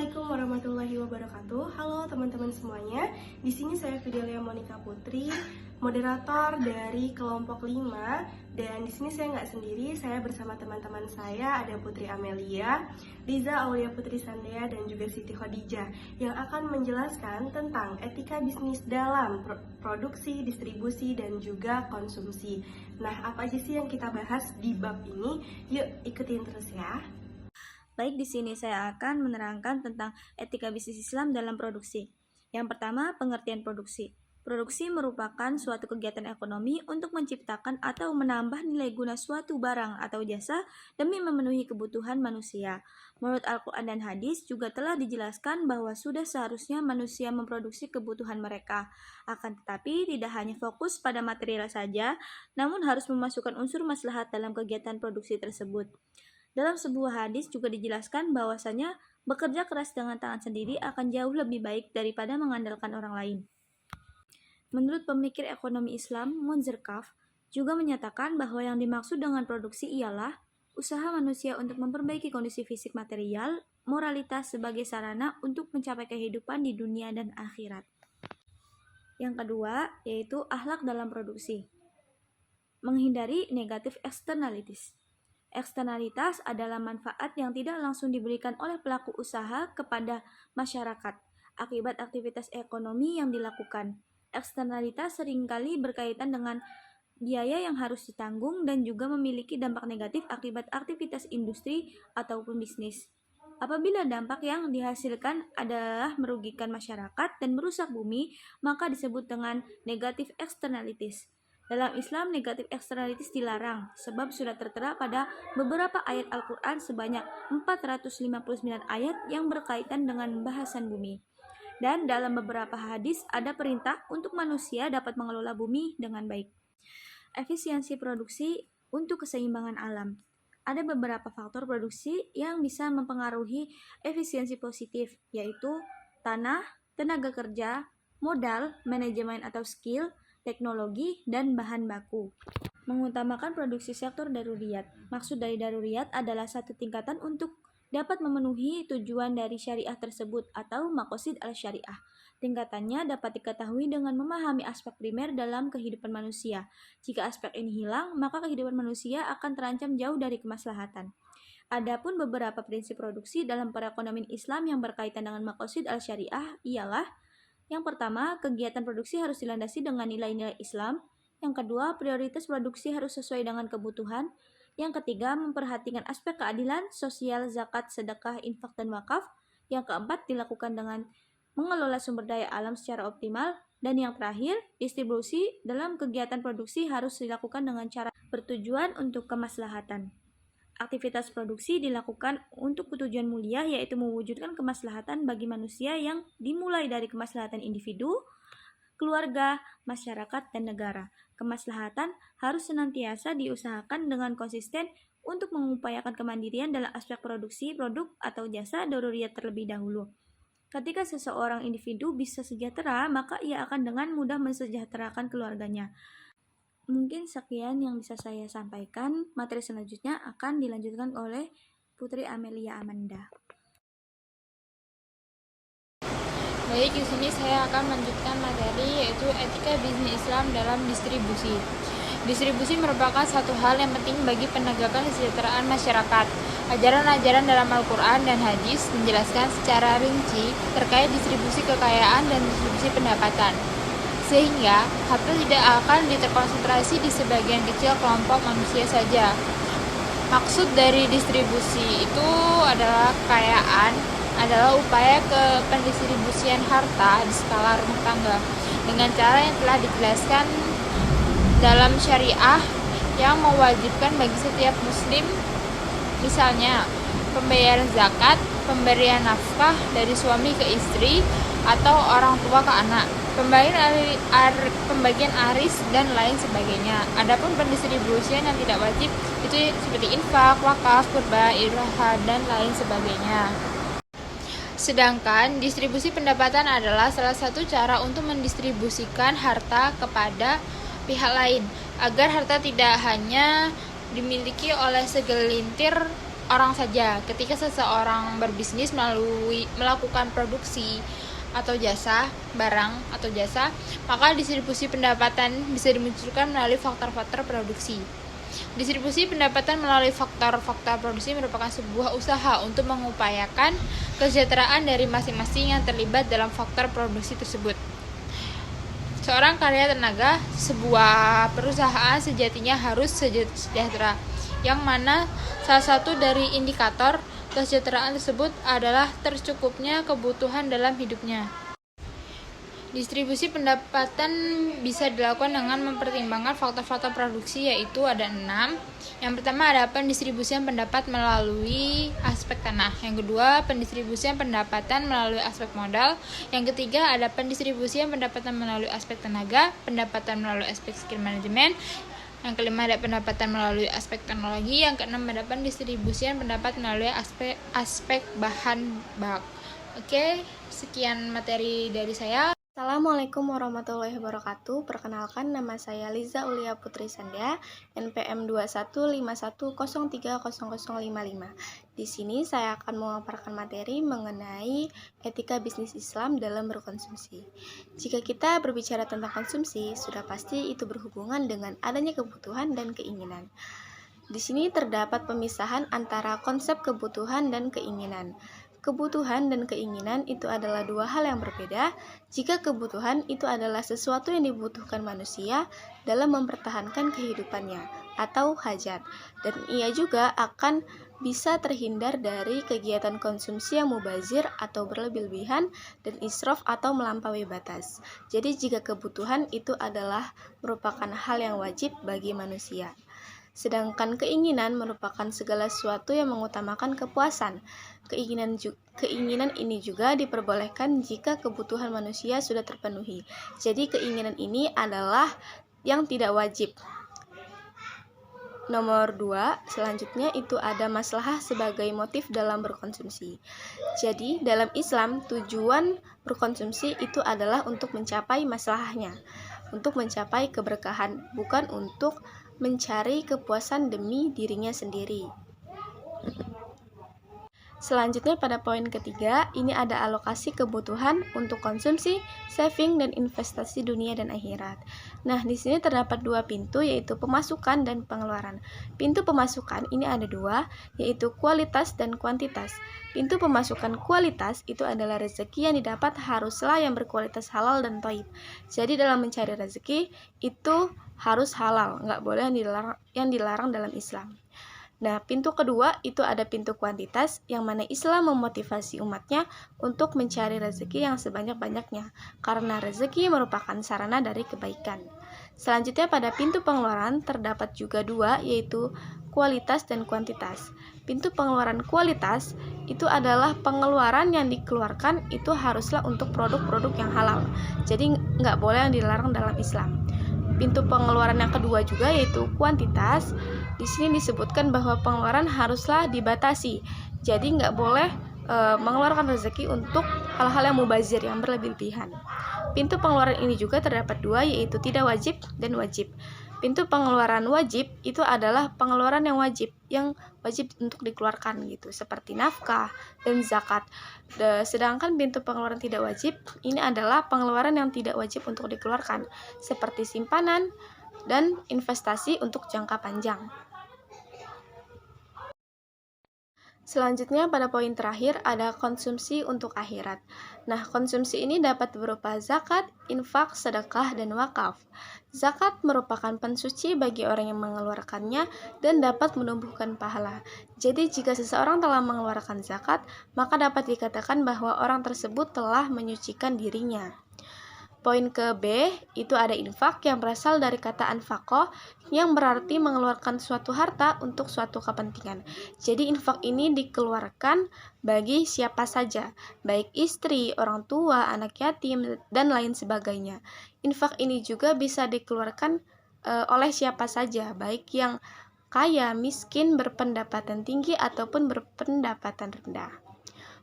Assalamualaikum warahmatullahi wabarakatuh. Halo teman-teman semuanya. Di sini saya Fidelia Monica Putri, moderator dari kelompok 5. Dan di sini saya nggak sendiri, saya bersama teman-teman saya ada Putri Amelia, Liza Aulia Putri Sandea, dan juga Siti Khadijah yang akan menjelaskan tentang etika bisnis dalam produksi, distribusi, dan juga konsumsi. Nah, apa aja sih yang kita bahas di bab ini? Yuk ikutin terus ya. Baik, di sini saya akan menerangkan tentang etika bisnis Islam dalam produksi. Yang pertama, pengertian produksi. Produksi merupakan suatu kegiatan ekonomi untuk menciptakan atau menambah nilai guna suatu barang atau jasa demi memenuhi kebutuhan manusia. Menurut Al-Quran dan hadis juga telah dijelaskan bahwa sudah seharusnya manusia memproduksi kebutuhan mereka. Akan tetapi tidak hanya fokus pada material saja, namun harus memasukkan unsur maslahat dalam kegiatan produksi tersebut. Dalam sebuah hadis juga dijelaskan bahwasanya bekerja keras dengan tangan sendiri akan jauh lebih baik daripada mengandalkan orang lain. Menurut pemikir ekonomi Islam, Munzir Kaf, juga menyatakan bahwa yang dimaksud dengan produksi ialah usaha manusia untuk memperbaiki kondisi fisik material, moralitas sebagai sarana untuk mencapai kehidupan di dunia dan akhirat. Yang kedua, yaitu akhlak dalam produksi. Menghindari negatif externalities. Eksternalitas adalah manfaat yang tidak langsung diberikan oleh pelaku usaha kepada masyarakat akibat aktivitas ekonomi yang dilakukan. Eksternalitas seringkali berkaitan dengan biaya yang harus ditanggung dan juga memiliki dampak negatif akibat aktivitas industri ataupun bisnis. Apabila dampak yang dihasilkan adalah merugikan masyarakat dan merusak bumi, maka disebut dengan negatif externalities. Dalam Islam, negatif eksternalitis dilarang, sebab sudah tertera pada beberapa ayat Al-Quran sebanyak 459 ayat yang berkaitan dengan bahasan bumi. Dan dalam beberapa hadis ada perintah untuk manusia dapat mengelola bumi dengan baik. Efisiensi produksi untuk keseimbangan alam. Ada beberapa faktor produksi yang bisa mempengaruhi efisiensi positif, yaitu tanah, tenaga kerja, modal, manajemen atau skill, teknologi, dan bahan baku. Mengutamakan produksi sektor daruriyat. Maksud dari daruriyat adalah satu tingkatan untuk dapat memenuhi tujuan dari syariah tersebut atau maqasid al-syariah. Tingkatannya dapat diketahui dengan memahami aspek primer dalam kehidupan manusia. Jika aspek ini hilang, maka kehidupan manusia akan terancam jauh dari kemaslahatan. Adapun beberapa prinsip produksi dalam perekonomian Islam yang berkaitan dengan maqasid al-syariah ialah: yang pertama, kegiatan produksi harus dilandasi dengan nilai-nilai Islam. Yang kedua, prioritas produksi harus sesuai dengan kebutuhan. Yang ketiga, memperhatikan aspek keadilan, sosial, zakat, sedekah, infak, dan wakaf. Yang keempat, dilakukan dengan mengelola sumber daya alam secara optimal. Dan yang terakhir, distribusi dalam kegiatan produksi harus dilakukan dengan cara bertujuan untuk kemaslahatan. Aktivitas produksi dilakukan untuk tujuan mulia, yaitu mewujudkan kemaslahatan bagi manusia yang dimulai dari kemaslahatan individu, keluarga, masyarakat, dan negara. Kemaslahatan harus senantiasa diusahakan dengan konsisten untuk mengupayakan kemandirian dalam aspek produksi produk atau jasa daruriyat terlebih dahulu. Ketika seseorang individu bisa sejahtera, maka ia akan dengan mudah mensejahterakan keluarganya. Mungkin sekian yang bisa saya sampaikan. Materi selanjutnya akan dilanjutkan oleh Putri Amelia Amanda. Baik, di sini saya akan melanjutkan materi yaitu etika bisnis Islam dalam distribusi. Distribusi merupakan satu hal yang penting bagi penegakan kesejahteraan masyarakat. Ajaran-ajaran dalam Al-Quran dan hadis menjelaskan secara rinci terkait distribusi kekayaan dan distribusi pendapatan, sehingga harta tidak akan terkonsentrasi di sebagian kecil kelompok manusia saja. Maksud dari distribusi itu adalah kekayaan, adalah upaya pendistribusian harta di skala rumah tangga dengan cara yang telah dijelaskan dalam syariah yang mewajibkan bagi setiap muslim, misalnya pembayaran zakat, pemberian nafkah dari suami ke istri atau orang tua ke anak, pembagian aris dan lain sebagainya. Adapun pendistribusian yang tidak wajib itu seperti infak, wakaf, kurban, idhah dan lain sebagainya. Sedangkan distribusi pendapatan adalah salah satu cara untuk mendistribusikan harta kepada pihak lain agar harta tidak hanya dimiliki oleh segelintir orang saja. Ketika seseorang berbisnis melakukan produksi atau jasa, barang atau jasa, maka distribusi pendapatan bisa dimunculkan melalui faktor-faktor produksi. Distribusi pendapatan melalui faktor-faktor produksi merupakan sebuah usaha untuk mengupayakan kesejahteraan dari masing-masing yang terlibat dalam faktor produksi tersebut. Seorang karya tenaga, sebuah perusahaan sejatinya harus sejahtera, yang mana salah satu dari indikator kesejahteraan tersebut adalah tercukupnya kebutuhan dalam hidupnya. Distribusi pendapatan bisa dilakukan dengan mempertimbangkan faktor-faktor produksi, yaitu ada 6. Yang pertama ada pendistribusian pendapat melalui aspek tanah. Yang kedua, pendistribusian pendapatan melalui aspek modal. Yang ketiga ada pendistribusian pendapatan melalui aspek tenaga, pendapatan melalui aspek skill manajemen. Yang kelima ada pendapatan melalui aspek teknologi. Yang keenam ada pendistribusian pendapat melalui aspek bahan bak. Oke, sekian materi dari saya. Assalamualaikum warahmatullahi wabarakatuh. Perkenalkan, nama saya Liza Ulia Putri Sandya, NPM 2151030055. Di sini saya akan memaparkan materi mengenai etika bisnis Islam dalam berkonsumsi. Jika kita berbicara tentang konsumsi, sudah pasti itu berhubungan dengan adanya kebutuhan dan keinginan. Di sini terdapat pemisahan antara konsep kebutuhan dan keinginan. Kebutuhan dan keinginan itu adalah dua hal yang berbeda. Jika kebutuhan itu adalah sesuatu yang dibutuhkan manusia dalam mempertahankan kehidupannya atau hajat, dan ia juga akan bisa terhindar dari kegiatan konsumsi yang mubazir atau berlebih-lebihan dan israf atau melampaui batas. Jadi jika kebutuhan itu adalah merupakan hal yang wajib bagi manusia. Sedangkan keinginan merupakan segala sesuatu yang mengutamakan kepuasan. Keinginan ini juga diperbolehkan jika kebutuhan manusia sudah terpenuhi. Jadi keinginan ini adalah yang tidak wajib. Nomor 2, selanjutnya itu ada maslahah sebagai motif dalam berkonsumsi. Jadi dalam Islam tujuan berkonsumsi itu adalah untuk mencapai maslahahnya, untuk mencapai keberkahan, bukan untuk mencari kepuasan demi dirinya sendiri. Selanjutnya pada poin ketiga, ini ada alokasi kebutuhan untuk konsumsi, saving, dan investasi dunia dan akhirat. Nah, di sini terdapat dua pintu, yaitu pemasukan dan pengeluaran. Pintu pemasukan ini ada dua, yaitu kualitas dan kuantitas. Pintu pemasukan kualitas itu adalah rezeki yang didapat haruslah yang berkualitas halal dan thayyib. Jadi dalam mencari rezeki itu harus halal, nggak boleh yang dilarang dalam Islam. Nah, pintu kedua itu ada pintu kuantitas, yang mana Islam memotivasi umatnya untuk mencari rezeki yang sebanyak-banyaknya, karena rezeki merupakan sarana dari kebaikan. Selanjutnya pada pintu pengeluaran terdapat juga dua, yaitu kualitas dan kuantitas. Pintu pengeluaran kualitas itu adalah pengeluaran yang dikeluarkan itu haruslah untuk produk-produk yang halal, jadi nggak boleh yang dilarang dalam Islam. Pintu pengeluaran yang kedua juga yaitu kuantitas. Di sini disebutkan bahwa pengeluaran haruslah dibatasi. Jadi nggak boleh mengeluarkan rezeki untuk hal-hal yang mubazir, yang berlebih-lebihan. Pintu pengeluaran ini juga terdapat dua, yaitu tidak wajib dan wajib. Pintu pengeluaran wajib itu adalah pengeluaran yang wajib untuk dikeluarkan gitu, seperti nafkah dan zakat. Sedangkan pintu pengeluaran tidak wajib ini adalah pengeluaran yang tidak wajib untuk dikeluarkan, seperti simpanan dan investasi untuk jangka panjang. Selanjutnya pada poin terakhir ada konsumsi untuk akhirat. Nah, konsumsi ini dapat berupa zakat, infak, sedekah, dan wakaf. Zakat merupakan pensuci bagi orang yang mengeluarkannya dan dapat menumbuhkan pahala. Jadi jika seseorang telah mengeluarkan zakat, maka dapat dikatakan bahwa orang tersebut telah menyucikan dirinya. Poin ke B, itu ada infak yang berasal dari kata anfaqah yang berarti mengeluarkan suatu harta untuk suatu kepentingan. Jadi infak ini dikeluarkan bagi siapa saja, baik istri, orang tua, anak yatim, dan lain sebagainya. Infak ini juga bisa dikeluarkan oleh siapa saja, baik yang kaya, miskin, berpendapatan tinggi, ataupun berpendapatan rendah.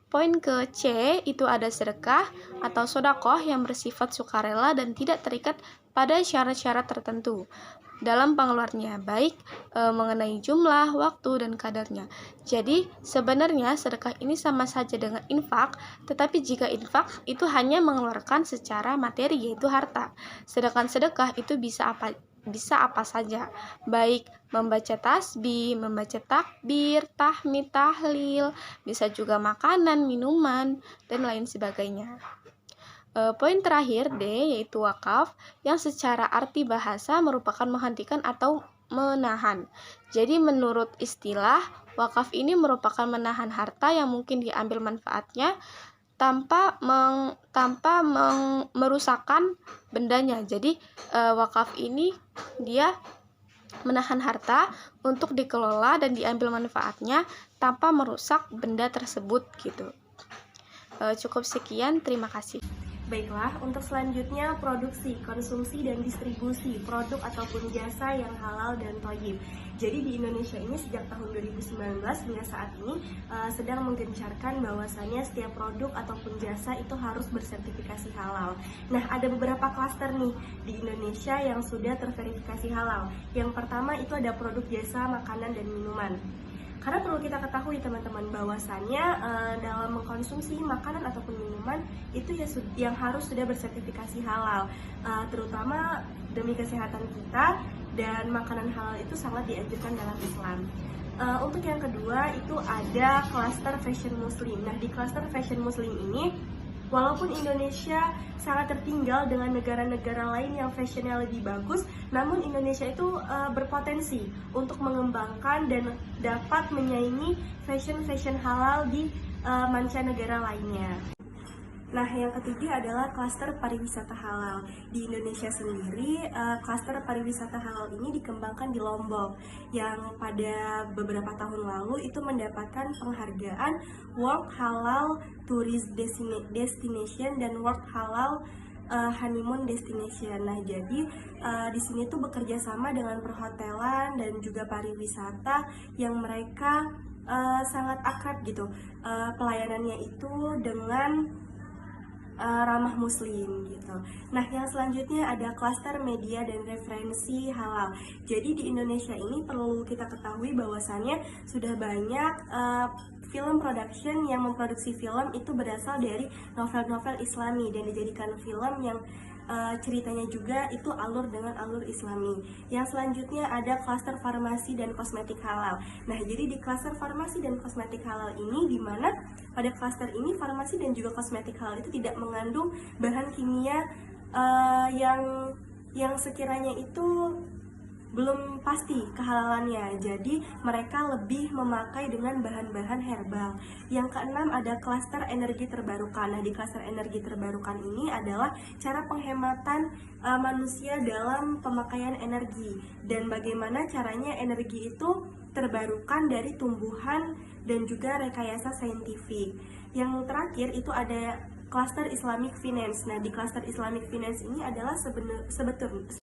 Poin ke C itu ada sedekah atau sodakoh yang bersifat sukarela dan tidak terikat pada syarat-syarat tertentu. dalam pengeluarannya, baik mengenai jumlah, waktu, dan kadarnya. Jadi, sebenarnya sedekah ini sama saja dengan infak, tetapi jika infak itu hanya mengeluarkan secara materi, yaitu harta. Sedangkan sedekah itu bisa apa saja, baik membaca tasbih, membaca takbir, tahmid, tahlil, bisa juga makanan, minuman, dan lain sebagainya. Poin terakhir D, yaitu wakaf, yang secara arti bahasa merupakan menghentikan atau menahan. Jadi menurut istilah, wakaf ini merupakan menahan harta yang mungkin diambil manfaatnya tanpa merusakkan bendanya. Jadi wakaf ini dia menahan harta untuk dikelola dan diambil manfaatnya tanpa merusak benda tersebut gitu. Cukup sekian, terima kasih. Baiklah, untuk selanjutnya produksi, konsumsi, dan distribusi produk ataupun jasa yang halal dan thayyib. Jadi di Indonesia ini sejak tahun 2019 hingga saat ini sedang menggencarkan bahwasannya setiap produk ataupun jasa itu harus bersertifikasi halal. Nah, ada beberapa klaster nih di Indonesia yang sudah terverifikasi halal. Yang pertama itu ada produk jasa makanan dan minuman. Karena perlu kita ketahui teman-teman bahwasannya dalam mengkonsumsi makanan ataupun minuman itu ya yang harus sudah bersertifikasi halal, terutama demi kesehatan kita, dan makanan halal itu sangat dianjurkan dalam Islam. Untuk yang kedua itu ada klaster fashion muslim. Nah, di klaster fashion muslim ini walaupun Indonesia sangat tertinggal dengan negara-negara lain yang fashionnya lebih bagus, namun Indonesia itu berpotensi untuk mengembangkan dan dapat menyaingi fashion halal di mancanegara lainnya. Nah, yang ketiga adalah klaster pariwisata halal. Di Indonesia sendiri, klaster pariwisata halal ini dikembangkan di Lombok, yang pada beberapa tahun lalu itu mendapatkan penghargaan World Halal Tourist Destination dan World Halal Honeymoon Destination. Nah, jadi di sini tuh bekerja sama dengan perhotelan dan juga pariwisata yang mereka sangat akrab gitu. Pelayanannya itu dengan ramah muslim gitu. Nah, yang selanjutnya ada klaster media dan referensi halal. Jadi di Indonesia ini perlu kita ketahui bahwasannya sudah banyak film production yang memproduksi film itu berasal dari novel-novel Islami dan dijadikan film yang ceritanya juga itu alur dengan alur Islami. Yang selanjutnya ada klaster farmasi dan kosmetik halal. Nah, jadi di klaster farmasi dan kosmetik halal ini, di mana pada klaster ini farmasi dan juga kosmetik halal itu tidak mengandung bahan kimia yang sekiranya itu belum pasti kehalalannya. Jadi mereka lebih memakai dengan bahan-bahan herbal. Yang keenam ada klaster energi terbarukan. Nah, di klaster energi terbarukan ini adalah cara penghematan manusia dalam pemakaian energi dan bagaimana caranya energi itu terbarukan dari tumbuhan dan juga rekayasa saintifik. Yang terakhir itu ada klaster Islamic Finance. Nah, di klaster Islamic Finance ini adalah sebetulnya